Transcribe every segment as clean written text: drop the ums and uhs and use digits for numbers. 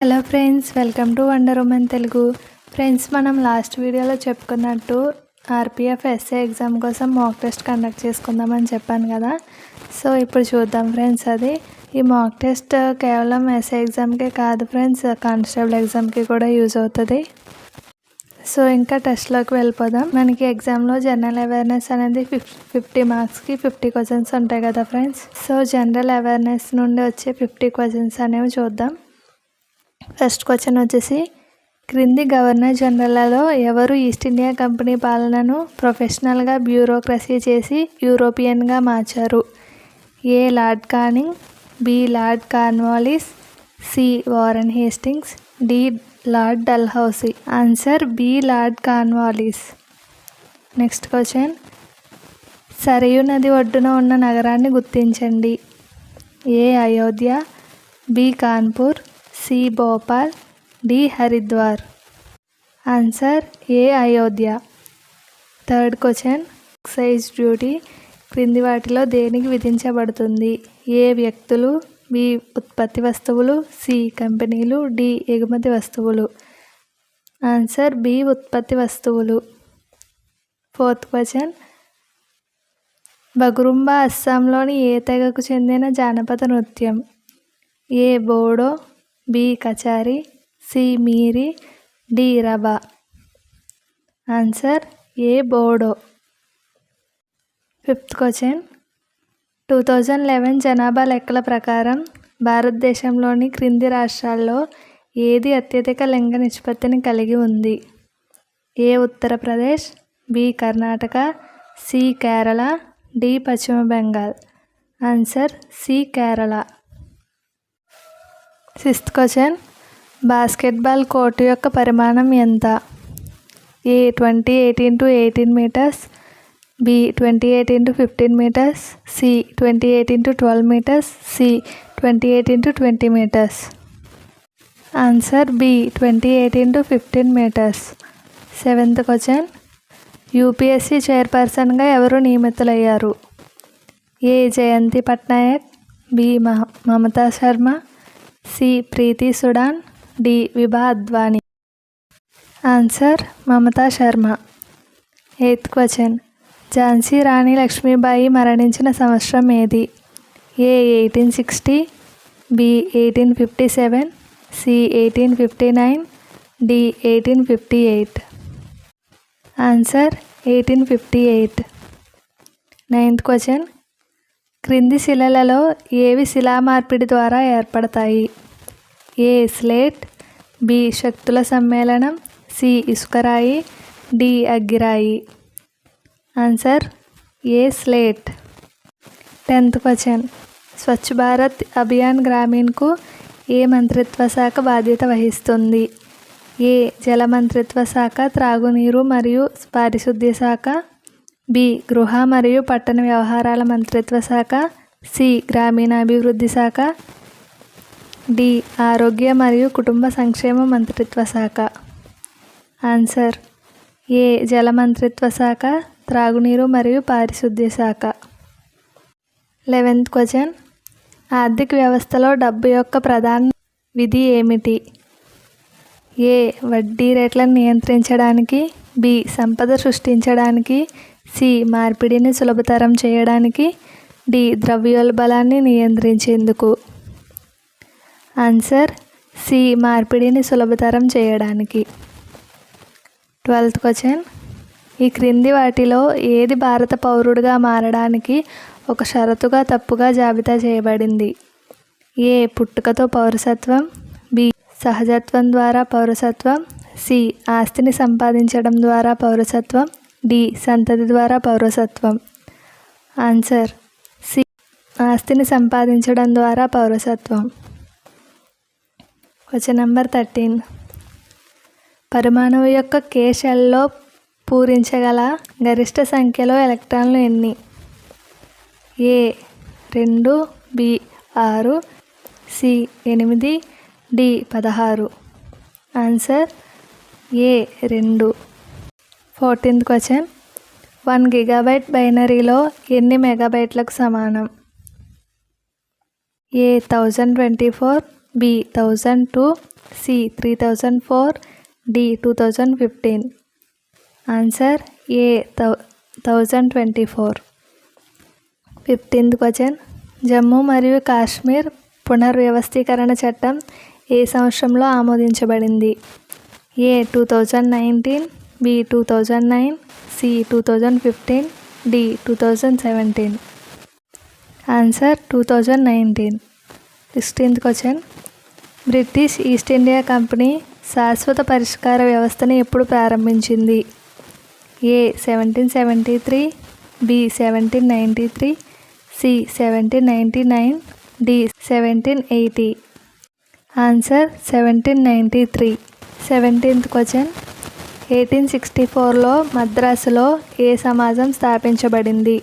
Hello friends, welcome to wonder women Telugu. Friends, మనం last వీడియోలో చెప్పుకున్నట్టు ఆర్పిఎఫ్ ఎస్ఏ ఎగ్జామ్ కోసం మాక్ టెస్ట్ కండక్ట్ చేసుకుందామని చెప్పాను కదా. సో ఇప్పుడు చూద్దాం ఫ్రెండ్స్. ఈ మాక్ టెస్ట్ కేవలం ఎస్ఏ ఎగ్జామ్కే కాదు ఫ్రెండ్స్, కానిస్టేబుల్ ఎగ్జామ్కి కూడా యూజ్ అవుతుంది. సో ఇంకా టెస్ట్లోకి వెళ్ళిపోదాం. మనకి ఎగ్జామ్లో జనరల్ అవేర్నెస్ అనేది 50 మార్క్స్కి 50 క్వశ్చన్స్ ఉంటాయి కదా ఫ్రెండ్స్. సో జనరల్ అవేర్నెస్ నుండి వచ్చే 50 క్వశ్చన్స్ అనేవి చూద్దాం. ఫస్ట్ క్వశ్చన్ వచ్చేసి, క్రింది గవర్నర్ జనరల్లో ఎవరు ఈస్ట్ ఇండియా కంపెనీ పాలనను ప్రొఫెషనల్గా బ్యూరోక్రసీ చేసి యూరోపియన్గా మార్చారు? A lord Canning, B lord Cornwallis, C Warren Hastings, D lord Dalhousie. Answer B lord Cornwallis. Next question, Sarayu నది ఒడ్డున ఉన్న నగరాన్ని గుర్తించండి. A Ayodhya, B Kanpur, C Bhopal, D Haridwar. Answer A Ayodhya. Third question, excise duty క్రింది వాటిలో దేనికి విధించబడుతుంది? ఏ వ్యక్తులు, బి ఉత్పత్తి వస్తువులు, సి కంపెనీలు, డి ఎగుమతి వస్తువులు. ఆన్సర్ బి ఉత్పత్తి వస్తువులు. ఫోర్త్ క్వశ్చన్, బగురుంబా అస్సాంలోని ఏ తెగకు చెందిన జానపద నృత్యం? ఏ బోడో, బి కచారి, సి మీరి, డి రబా. ఆన్సర్ ఏ బోడో. ఫిఫ్త్ క్వశ్చన్, 2011 జనాభా లెక్కల ప్రకారం భారతదేశంలోని క్రింది రాష్ట్రాల్లో ఏది అత్యధిక లింగ నిష్పత్తిని కలిగి ఉంది? A Uttar Pradesh, B Karnataka, C Kerala, D పశ్చిమ Bengal. Answer C Kerala. Sixth question, basketball court యొక్క పరిమాణం ఎంత? A 28 × 18 metres, B 28 × 15 metres, C 28 × 12 metres, C 28 × 20 metres. Answer B 28 × 15 metres. Seventh question, UPSC చైర్పర్సన్గా ఎవరు నియమితులయ్యారు? A Jayanti Patnaik, B Mamata Sharma, C Preeti Sudan, D Vibha Advani. Answer Mamata Sharma. Eighth question, Jhansi Rani Lakshmibai మరణించిన సంవత్సరం ఏది? A 1860, B 1857, C 1859, D 1858. Answer 1858. Ninth question, క్రింది శిలలలో ఏవి శిలా మార్పిడి ద్వారా ఏర్పడతాయి? ఏ స్లేట్, బి శక్తుల సమ్మేళనం, సి ఇసుకరాయి, డి అగ్గిరాయి. ఆన్సర్ ఏ slate. 10th question, Swachh Bharat Abhiyan గ్రామీణ్కు ఏ మంత్రిత్వ శాఖ బాధ్యత వహిస్తుంది? ఏ జల మంత్రిత్వ శాఖ, త్రాగునీరు మరియు పారిశుద్ధ్య శాఖ, బి గృహ మరియు పట్టణ వ్యవహారాల మంత్రిత్వ శాఖ, సి గ్రామీణాభివృద్ధి శాఖ, డి ఆరోగ్య మరియు కుటుంబ సంక్షేమ మంత్రిత్వ శాఖ. ఆన్సర్ ఏ జల మంత్రిత్వ శాఖ, త్రాగునీరు మరియు పారిశుద్ధ్య శాఖ. 11th క్వశ్చన్, ఆర్థిక వ్యవస్థలో డబ్బు యొక్క ప్రధాన విధి ఏమిటి? ఏ వడ్డీ రేట్లను నియంత్రించడానికి, బి సంపద సృష్టించడానికి, సి మార్పిడిని సులభతరం చేయడానికి, డి ద్రవ్యోల్బణాన్ని నియంత్రించేందుకు. ఆన్సర్ సి మార్పిడిని సులభతరం చేయడానికి. 12th క్వశ్చన్, ఈ క్రింది వాటిలో ఏది భారత పౌరుడిగా మారడానికి ఒక షరతుగా తప్పుగా జాబితా చేయబడింది? ఏ పుట్టుకతో పౌరసత్వం, బి సహజత్వం ద్వారా పౌరసత్వం, సి ఆస్తిని సంపాదించడం ద్వారా పౌరసత్వం, డి సంతతి ద్వారా పౌరసత్వం. ఆన్సర్ సి ఆస్తిని సంపాదించడం ద్వారా పౌరసత్వం. క్వశ్చన్ నెంబర్ 13, పరమాణువు యొక్క K షెల్లో పూరించగల గరిష్ట సంఖ్యలో ఎలక్ట్రాన్లు ఎన్ని? A 2, B 6, C 8, D 16. Answer A 2. 14th question, 1 gigabyte బైనరీలో ఎన్ని మెగాబైట్లకు సమానం? A 1024, B 1002, C 3004, D 2015. Answer A 1024. 15th question, Jammu మరియు కాశ్మీర్ పునర్వ్యవస్థీకరణ చట్టం ఏ సంవత్సరంలో ఆమోదించబడింది? A 2019, B 2009, C 2015, D 2017. Answer 2019. 16th question, British East India company శాశ్వత పరిష్కార వ్యవస్థను ఎప్పుడు ప్రారంభించింది? A 1773, B 1793, C 1799, D 1780. Answer 1793. 17th question, 1864లో మద్రాసులో ఏ సమాజం స్థాపించబడింది?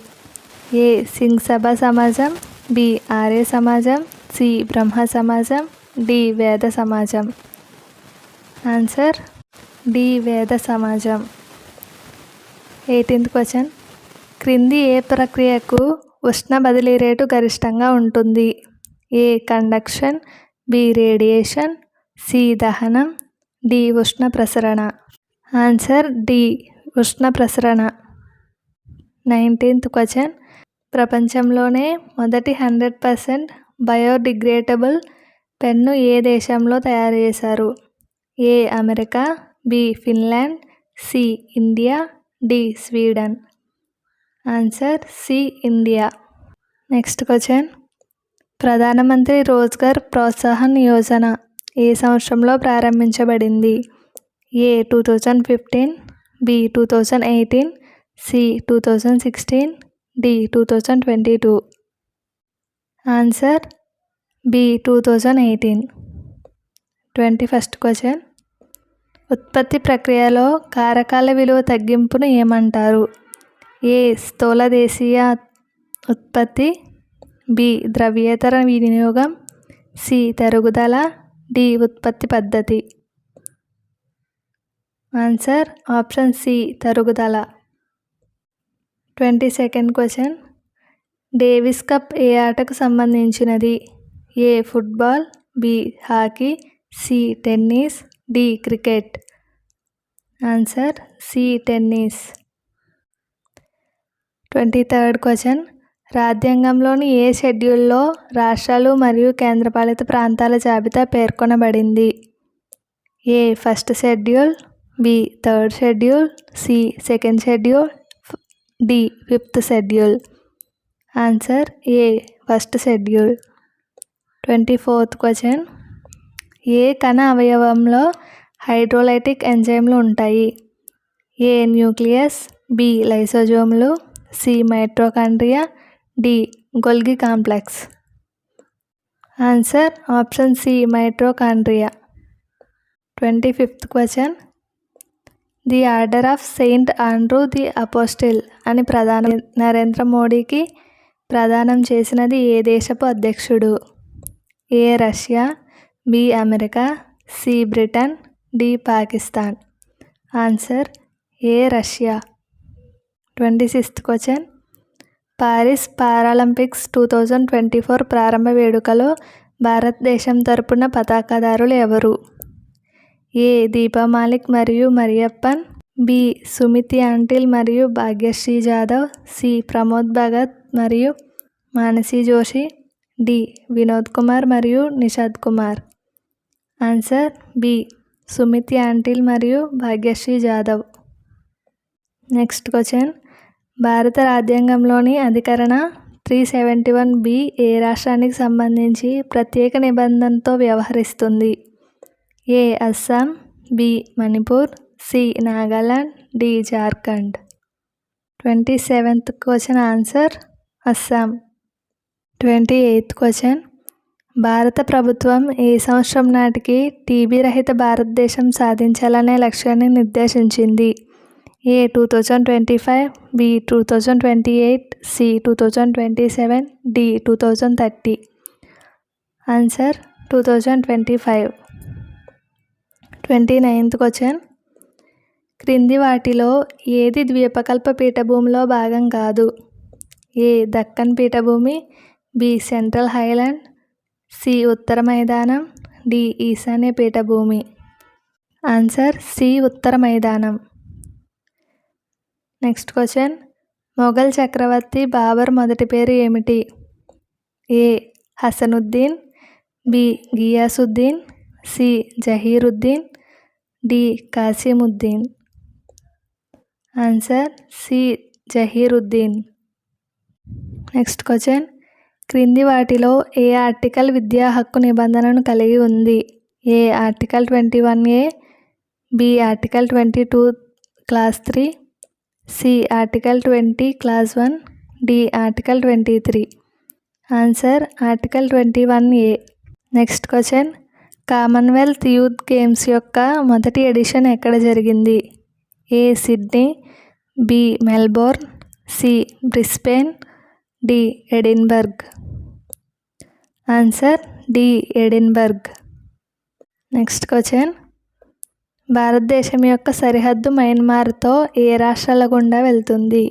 ఏ సింగ్ సభ సమాజం, బి ఆర్య సమాజం, సి బ్రహ్మ సమాజం, డి వేద సమాజం. ఆన్సర్ డి వేద సమాజం. 18th క్వశ్చన్, క్రింది ఏ ప్రక్రియకు ఉష్ణ బదిలీ రేటు గరిష్టంగా ఉంటుంది? ఏ కండక్షన్, బి రేడియేషన్, సి దహనం, డి ఉష్ణ ప్రసరణ. ఆన్సర్ డి ఉష్ణ ప్రసరణ. 19th క్వశ్చన్, ప్రపంచంలోనే మొదటి 100% బయోడిగ్రేడబుల్ పెన్ను ఏ దేశంలో తయారు చేశారు? A America, B Finland, C India, D Sweden. Answer C India. Next question, Pradhan Mantri Rozgar Protsahan Yojana ఏ సంవత్సరంలో ప్రారంభించబడింది? A 2015, B 2018, C 2016, D 2022. Answer B 2018. 21st question, ఉత్పత్తి ప్రక్రియలో కారకాల విలువ తగ్గింపును ఏమంటారు? ఏ స్థూల దేశీయ ఉత్పత్తి, బి ద్రవ్యేతర వినియోగం, సి తరుగుదల, డి ఉత్పత్తి పద్ధతి. ఆన్సర్ ఆప్షన్ సి తరుగుదల. 22nd క్వశ్చన్, డేవిస్ కప్ ఏ ఆటకు సంబంధించినది? A football, B hockey, C tennis, D cricket. Answer C tennis. 23rd question, రాజ్యాంగంలోని ఏ షెడ్యూల్లో రాష్ట్రాలు మరియు కేంద్రపాలిత ప్రాంతాల జాబితా పేర్కొనబడింది? A first schedule, B third schedule, C second schedule, D fifth schedule. Answer A first schedule. 24th question, ఏ కణ అవయవంలో హైడ్రోలైటిక్ ఎంజైమ్లు ఉంటాయి? ఏ న్యూక్లియస్, బి లైసోజోమ్లు, C mitochondria, D Golgi complex. Answer option C mitochondria. 25th question, the order of saint Andrew the apostle అని ప్రధాని నరేంద్ర మోడీకి ప్రదానం చేసినది ఏ దేశపు అధ్యక్షుడు? A Russia, B America, C Britain, D Pakistan. Answer A Russia. 26th question, Paris Paralympics 2024 ప్రారంభ వేడుకలో భారతదేశం తరపున పతాకదారులు ఎవరు? ఏ దీపా మాలిక్ మరియు మరియప్పన్, బి సుమితి ఆంటిల్ మరియు భాగ్యశ్రీ జాదవ్, సి ప్రమోద్ భగత్ మరియు మానసి జోషి, డి వినోద్ కుమార్ మరియు నిషాద్ కుమార్. ఆన్సర్ బి సుమితి ఆంటిల్ మరియు భాగ్యశ్రీ జాదవ్. నెక్స్ట్ క్వశ్చన్, భారత రాజ్యాంగంలోని అధికరణ 371B ఏ రాష్ట్రానికి సంబంధించి ప్రత్యేక నిబంధనతో వ్యవహరిస్తుంది? A Assam, B Manipur, C Nagaland, D Jharkhand. 27th question answer Assam. 28th question, భారత ప్రభుత్వం ఏ సంవత్సరం నాటికి టీబీ రహిత భారతదేశం సాధించాలనే లక్ష్యాన్ని నిర్దేశించింది? A 2025, B 2028, C 2027, D 2030. Answer 2025. 29th question, క్రింది వాటిలో ఏది ద్వీపకల్ప పీఠభూమిలో భాగం కాదు? ఏ దక్కన్ పీఠభూమి, బి సెంట్రల్ హైలాండ్, సి ఉత్తర మైదానం, డి ఈశాన్య పీఠభూమి. ఆన్సర్ సి ఉత్తర మైదానం. నెక్స్ట్ క్వశ్చన్, మొఘల్ చక్రవర్తి బాబర్ మొదటి పేరు ఏమిటి? A Hasanuddin, B Ghiyasuddin, C Zahiruddin, D Qasimuddin. Answer C Zahiruddin. Next question, క్రింది వాటిలో ఏ ఆర్టికల్ విద్యా హక్కు నిబంధనను కలిగి ఉంది? A article 21A, B article 22 clause 3, C article 20 clause 1, D article 23. Answer article 21A. Next question, Commonwealth youth games యొక్క మొదటి ఎడిషన్ ఎక్కడ జరిగింది? A Sydney, B Melbourne, C Brisbane, D Edinburgh. Answer D Edinburgh. Next question, భారతదేశం యొక్క సరిహద్దు మయన్మార్తో ఏ రాష్ట్రాల గుండా వెళ్తుంది?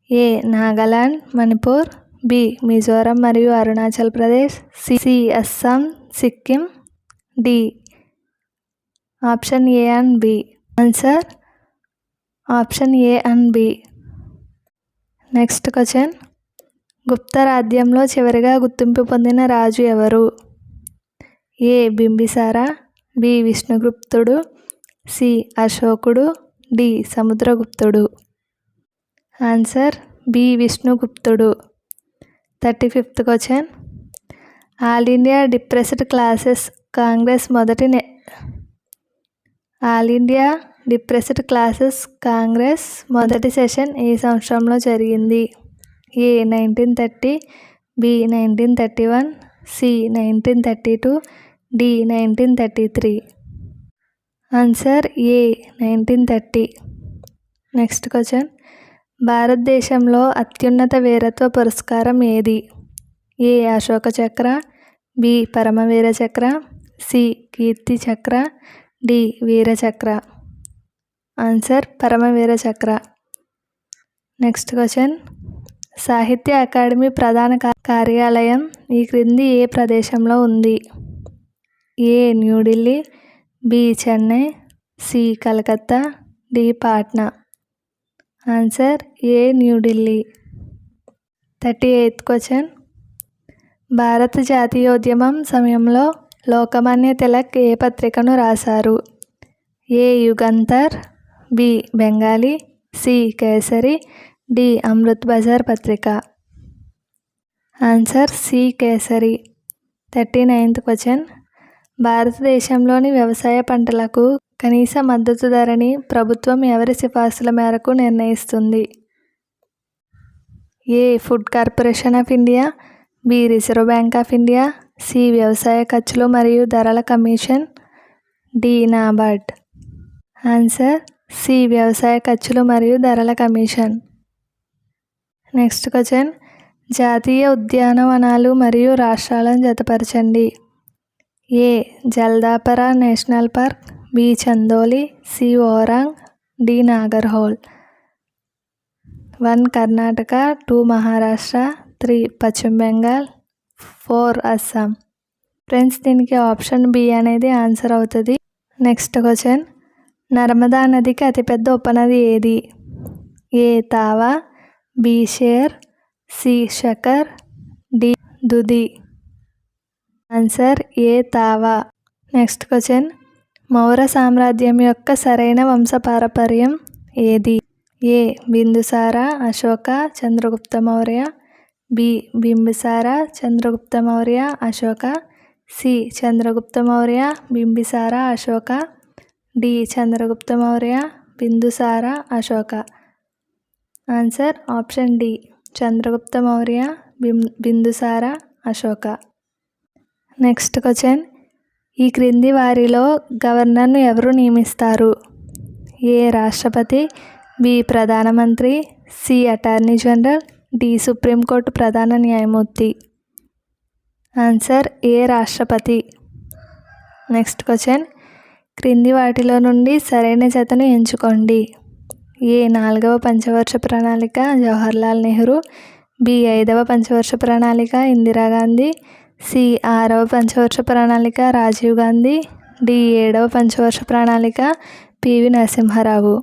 ఏ నాగాలాండ్, మణిపూర్, బి మిజోరం మరియు Arunachal Pradesh, C Assam, Sikkim, D option A and B. Answer option A and B. Next question, Gupta రాజ్యంలో చివరిగా గుర్తింపు పొందిన రాజు ఎవరు? ఏ బింబిసారా, బి విష్ణుగుప్తుడు, సి అశోకుడు, డి సముద్రగుప్తుడు. ఆన్సర్ బి విష్ణుగుప్తుడు. 35th question, all India depressed classes Congress మొదటి సెషన్ ఏ సంవత్సరంలో జరిగింది? ఏ 1930, బి 1931, సి 1932, డి 1933. ఆన్సర్ ఏ 1930. నెక్స్ట్ క్వశ్చన్, భారతదేశంలో అత్యున్నత వీరత్వ పురస్కారం ఏది? ఏ అశోక చక్ర, బి పరమవీర చక్ర, సి కీర్తి చక్ర, డి వీర చక్ర. ఆన్సర్ పరమవీర చక్ర. నెక్స్ట్ క్వశ్చన్, సాహిత్య అకాడమీ ప్రధాన కార్యాలయం ఈ క్రింది ఏ ప్రదేశంలో ఉంది? A New Delhi, B Chennai, C Calcutta, D Patna. Answer A New Delhi. 38th question, భారత జాతీయోద్యమం సమయంలో లోకమాన్య తిలక్ ఏ పత్రికను రాశారు? A Yugantar, B Bengali, C Kesari, D Amrit Bazar Patrika. Answer C kesari. 39th question, భారతదేశంలోని వ్యవసాయ పంటలకు కనీస మద్దతు ధరని ప్రభుత్వం ఎవరి సిఫార్సుల మేరకు నిర్ణయిస్తుంది? A Food Corporation of India, B Reserve Bank of India, C వ్యవసాయ ఖర్చులు మరియు ధరల commission, D NABARD. Answer C వ్యవసాయ ఖర్చులు మరియు ధరల కమిషన్. నెక్స్ట్ క్వశ్చన్, జాతీయ ఉద్యానవనాలు మరియు రాష్ట్రాలను జతపరచండి. A Jaldapara national park, B Chandoli, C Orang, D Nagarhole. 1 Karnataka, 2 Maharashtra, 3 పశ్చిమ బెంగాల్, 4 అస్సాం. ఫ్రెండ్స్, దీనికి ఆప్షన్ బి అనేది ఆన్సర్ అవుతుంది. నెక్స్ట్ క్వశ్చన్, నర్మదా నదికి అతిపెద్ద ఉపనది ఏది? A Tawa, B Sher, C Shakkar, D Dudhi. Answer A Tawa. Next question, Maurya సామ్రాజ్యం యొక్క సరైన వంశపారంపర్యం ఏది? A Bindusara, Ashoka, Chandragupta Maurya, B Bimbisara, Chandragupta Maurya, Ashoka, C Chandragupta Maurya, Bimbisara, Ashoka, D Chandragupta Maurya, Bindusara, Ashoka. Answer option D Chandragupta Maurya, Bindusara, Ashoka. Next question, ఈ క్రింది వారిలో గవర్నర్ను ఎవరు నియమిస్తారు? ఏ రాష్ట్రపతి, బి ప్రధానమంత్రి, C attorney general, D supreme court ప్రధాన న్యాయమూర్తి. ఆన్సర్ ఏ రాష్ట్రపతి. నెక్స్ట్ క్వశ్చన్, క్రింది వాటిలో నుండి సరైన జతను ఎంచుకోండి. ఏ 4వ పంచవర్ష ప్రణాళిక జవహర్లాల్ నెహ్రూ, బి 5వ పంచవర్ష ప్రణాళిక ఇందిరాగాంధీ, సి 6వ పంచవర్ష ప్రణాళిక రాజీవ్ గాంధీ, డి 7వ పంచవర్ష ప్రణాళిక పివి నరసింహారావు.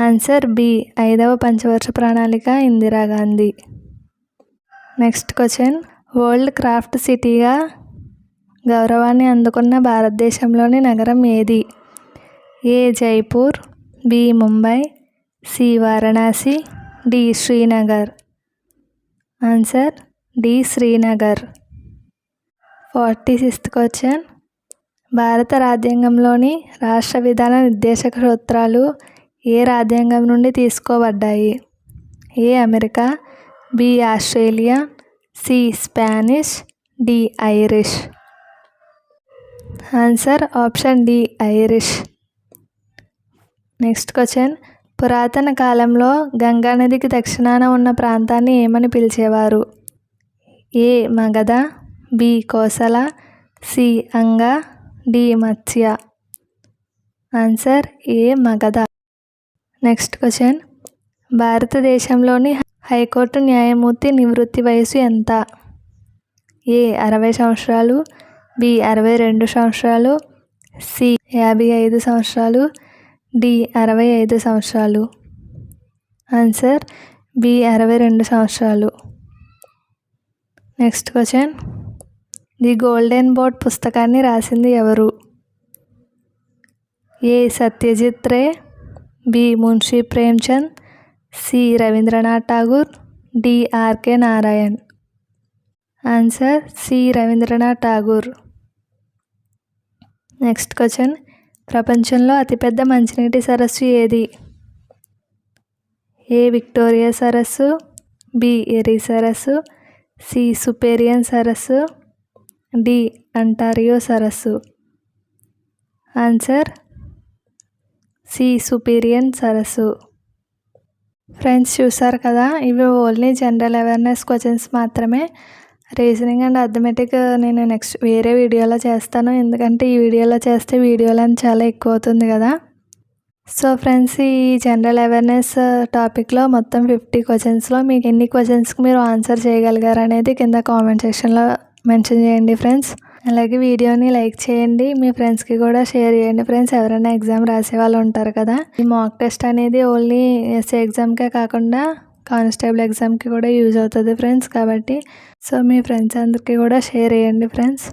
ఆన్సర్ బి 5వ పంచవర్ష ప్రణాళిక Indira Gandhi. Next question, world craft సిటీగా గౌరవాన్ని అందుకున్న భారతదేశంలోని నగరం ఏది? A Jaipur, B Mumbai, C Varanasi, D Srinagar. Answer D Srinagar. 46th question, భారత రాజ్యాంగంలోని రాష్ట్ర విధాన నిర్దేశక సూత్రాలు ఏ రాజ్యాంగం నుండి తీసుకోబడ్డాయి? A America, B Australia, C Spanish, D Irish. Answer option D Irish. Next question, పురాతన కాలంలో గంగా నదికి దక్షిణాన ఉన్న ప్రాంతాన్ని ఏమని పిలిచేవారు? A Magadha, B Kosala, C Anga, D Matsya. Answer A Magadha. Next question, భారతదేశంలోని హైకోర్టు న్యాయమూర్తి నివృత్తి వయసు ఎంత? ఏ 60 సంవత్సరాలు, బి 62 సంవత్సరాలు, సి 55 సంవత్సరాలు, డి 65 సంవత్సరాలు. ఆన్సర్ బి 62 సంవత్సరాలు. Next question, the golden boat పుస్తకాన్ని రాసింది ఎవరు? A Satyajit Ray, B Munshi Premchand, C Rabindranath Tagore, D R K Narayan. Answer C Rabindranath Tagore. Next question, ప్రపంచంలో అతిపెద్ద మంచినీటి సరస్సు ఏది? ఏ విక్టోరియా సరస్సు, బి ఎరీ సరస్సు, సి సుపేరియన్ సరస్సు, డి అంటారియో సరస్సు. ఆన్సర్ సి సుపీరియన్ సరస్సు. ఫ్రెండ్స్ చూసారు కదా, ఇవి ఓన్లీ జనరల్ అవేర్నెస్ క్వశ్చన్స్ మాత్రమే. రీజనింగ్ అండ్ అథమెటిక్ నేను నెక్స్ట్ వేరే వీడియోలో చేస్తాను, ఎందుకంటే ఈ వీడియోలో చేస్తే వీడియోలో చాలా ఎక్కువ అవుతుంది కదా. సో ఫ్రెండ్స్, ఈ జనరల్ అవేర్నెస్ టాపిక్లో మొత్తం 50 క్వశ్చన్స్లో మీకు ఎన్ని క్వశ్చన్స్కి మీరు ఆన్సర్ చేయగలిగారు అనేది కింద కామెంట్ సెక్షన్లో మెన్షన్ చేయండి ఫ్రెండ్స్. అలాగే వీడియోని లైక్ చేయండి, మీ ఫ్రెండ్స్కి కూడా షేర్ చేయండి ఫ్రెండ్స్. ఎవరైనా ఎగ్జామ్ రాసే వాళ్ళు ఉంటారు కదా. ఈ మాక్ టెస్ట్ అనేది ఓన్లీ ఎస్ఏ ఎగ్జామ్కే కాకుండా కానిస్టేబుల్ ఎగ్జామ్కి కూడా యూజ్ అవుతుంది ఫ్రెండ్స్. కాబట్టి సో మీ ఫ్రెండ్స్ అందరికీ కూడా షేర్ చేయండి ఫ్రెండ్స్.